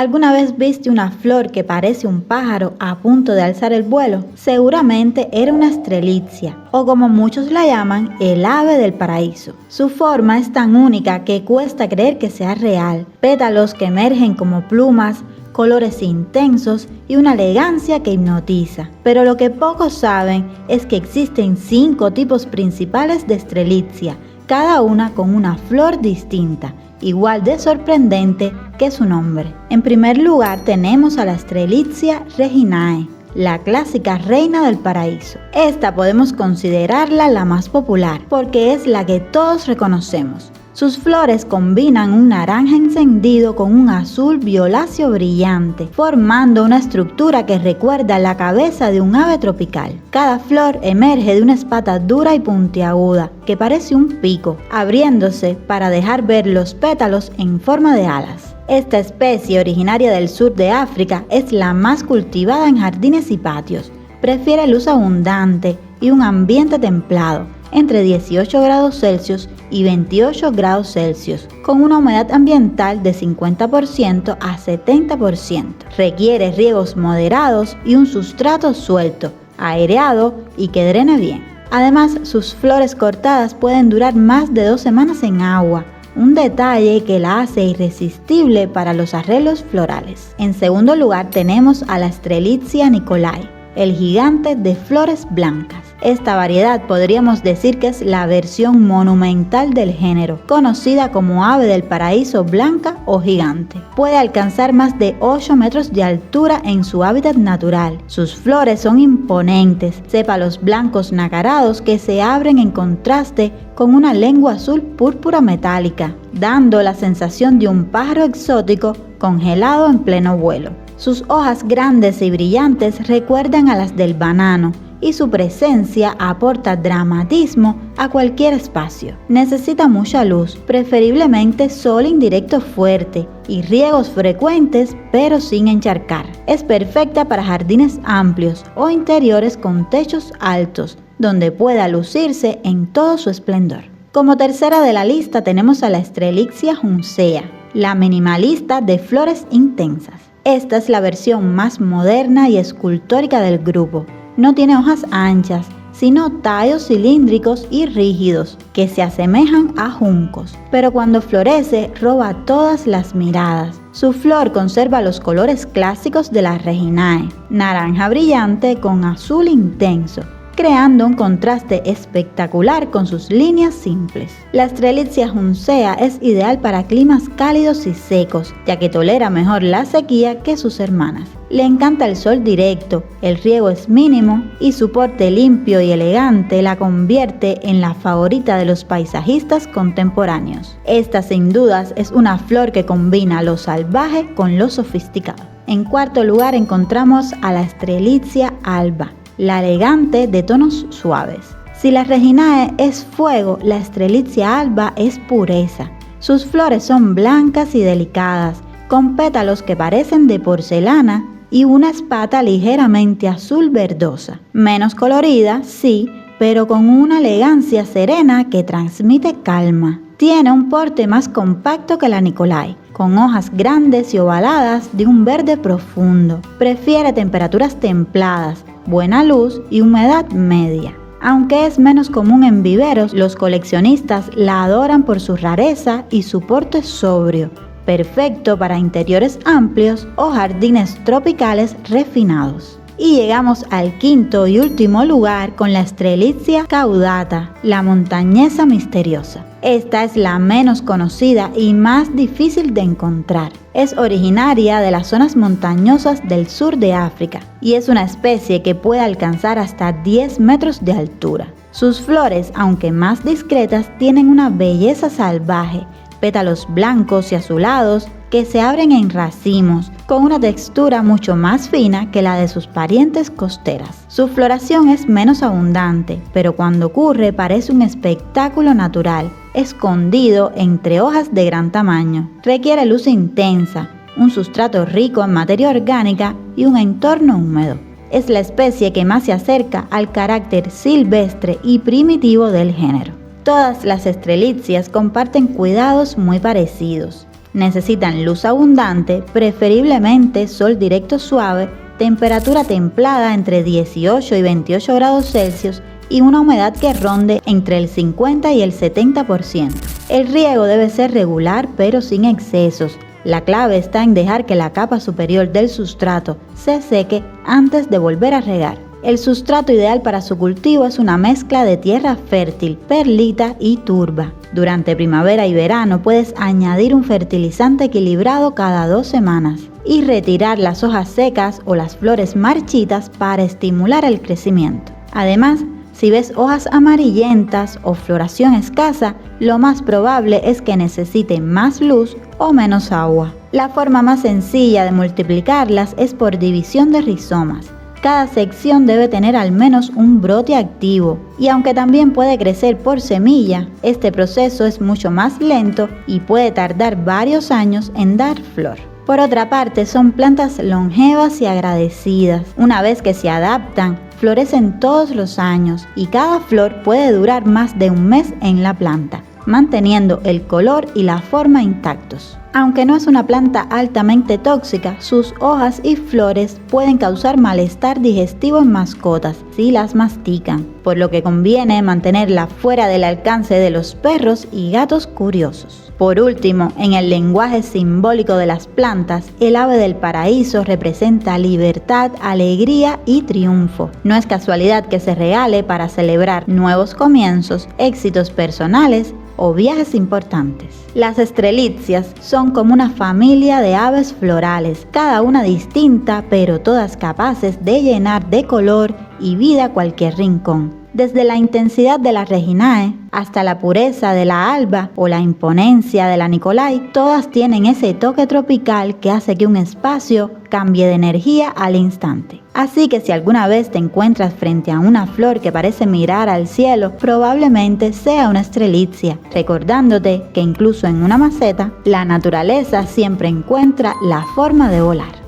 ¿Alguna vez viste una flor que parece un pájaro a punto de alzar el vuelo? Seguramente era una strelitzia, o como muchos la llaman, el ave del paraíso. Su forma es tan única que cuesta creer que sea real. Pétalos que emergen como plumas, colores intensos y una elegancia que hipnotiza. Pero lo que pocos saben es que existen 5 tipos principales de strelitzia, cada una con una flor distinta, igual de sorprendente que su nombre. En primer lugar tenemos a la Strelitzia reginae, la clásica reina del paraíso. Esta podemos considerarla la más popular porque es la que todos reconocemos. Sus flores combinan un naranja encendido con un azul violáceo brillante, formando una estructura que recuerda la cabeza de un ave tropical. Cada flor emerge de una espata dura y puntiaguda, que parece un pico, abriéndose para dejar ver los pétalos en forma de alas. Esta especie, originaria del sur de África, es la más cultivada en jardines y patios. Prefiere luz abundante y un ambiente templado, entre 18 grados Celsius y 28 grados Celsius, con una humedad ambiental de 50% a 70%. Requiere riegos moderados y un sustrato suelto, aireado y que drene bien. Además, sus flores cortadas pueden durar más de 2 semanas en agua, un detalle que la hace irresistible para los arreglos florales. En segundo lugar tenemos a la Strelitzia nicolai, el gigante de flores blancas. Esta variedad podríamos decir que es la versión monumental del género, conocida como ave del paraíso blanca o gigante. Puede alcanzar más de 8 metros de altura en su hábitat natural. Sus flores son imponentes, sépalos blancos nacarados que se abren en contraste con una lengua azul púrpura metálica, dando la sensación de un pájaro exótico congelado en pleno vuelo. Sus hojas grandes y brillantes recuerdan a las del banano, y su presencia aporta dramatismo a cualquier espacio. Necesita mucha luz, preferiblemente sol indirecto fuerte y riegos frecuentes pero sin encharcar. Es perfecta para jardines amplios o interiores con techos altos, donde pueda lucirse en todo su esplendor. Como tercera de la lista tenemos a la Strelitzia juncea, la minimalista de flores intensas. Esta es la versión más moderna y escultórica del grupo. No tiene hojas anchas, sino tallos cilíndricos y rígidos que se asemejan a juncos, pero cuando florece roba todas las miradas. Su flor conserva los colores clásicos de la reginae, naranja brillante con azul intenso, creando un contraste espectacular con sus líneas simples. La Strelitzia juncea es ideal para climas cálidos y secos, ya que tolera mejor la sequía que sus hermanas. Le encanta el sol directo, el riego es mínimo y su porte limpio y elegante la convierte en la favorita de los paisajistas contemporáneos. Esta sin dudas es una flor que combina lo salvaje con lo sofisticado. En cuarto lugar encontramos a la Strelitzia alba, la elegante de tonos suaves. Si la reginae es fuego, la Strelitzia alba es pureza. Sus flores son blancas y delicadas, con pétalos que parecen de porcelana y una espata ligeramente azul verdosa. Menos colorida, sí, pero con una elegancia serena que transmite calma. Tiene un porte más compacto que la nicolai, con hojas grandes y ovaladas de un verde profundo. Prefiere temperaturas templadas, buena luz y humedad media. Aunque es menos común en viveros, los coleccionistas la adoran por su rareza y su porte sobrio, perfecto para interiores amplios o jardines tropicales refinados. Y llegamos al quinto y último lugar con la Strelitzia caudata, la montañesa misteriosa. Esta es la menos conocida y más difícil de encontrar. Es originaria de las zonas montañosas del sur de África y es una especie que puede alcanzar hasta 10 metros de altura. Sus flores, aunque más discretas, tienen una belleza salvaje, pétalos blancos y azulados que se abren en racimos, con una textura mucho más fina que la de sus parientes costeras. Su floración es menos abundante, pero cuando ocurre parece un espectáculo natural, escondido entre hojas de gran tamaño. Requiere luz intensa, un sustrato rico en materia orgánica y un entorno húmedo. Es la especie que más se acerca al carácter silvestre y primitivo del género. Todas las Strelitzias comparten cuidados muy parecidos. Necesitan luz abundante, preferiblemente sol directo suave, temperatura templada entre 18 y 28 grados Celsius y una humedad que ronde entre el 50 y el 70%. El riego debe ser regular pero sin excesos. La clave está en dejar que la capa superior del sustrato se seque antes de volver a regar. El sustrato ideal para su cultivo es una mezcla de tierra fértil, perlita y turba. Durante primavera y verano puedes añadir un fertilizante equilibrado cada 2 semanas y retirar las hojas secas o las flores marchitas para estimular el crecimiento. Además, si ves hojas amarillentas o floración escasa, lo más probable es que necesite más luz o menos agua. La forma más sencilla de multiplicarlas es por división de rizomas. Cada sección debe tener al menos un brote activo y aunque también puede crecer por semilla, este proceso es mucho más lento y puede tardar varios años en dar flor. Por otra parte, son plantas longevas y agradecidas. Una vez que se adaptan, florecen todos los años y cada flor puede durar más de un mes en la planta, manteniendo el color y la forma intactos. Aunque no es una planta altamente tóxica, sus hojas y flores pueden causar malestar digestivo en mascotas si las mastican, por lo que conviene mantenerla fuera del alcance de los perros y gatos curiosos. Por último, en el lenguaje simbólico de las plantas, el ave del paraíso representa libertad, alegría y triunfo. No es casualidad que se regale para celebrar nuevos comienzos, éxitos personales o viajes importantes. Las estrelitzias son como una familia de aves florales, cada una distinta, pero todas capaces de llenar de color y vida cualquier rincón. Desde la intensidad de la Reginae hasta la pureza de la Alba o la imponencia de la Nicolai, todas tienen ese toque tropical que hace que un espacio cambie de energía al instante. Así que si alguna vez te encuentras frente a una flor que parece mirar al cielo, probablemente sea una estrelitzia, recordándote que incluso en una maceta, la naturaleza siempre encuentra la forma de volar.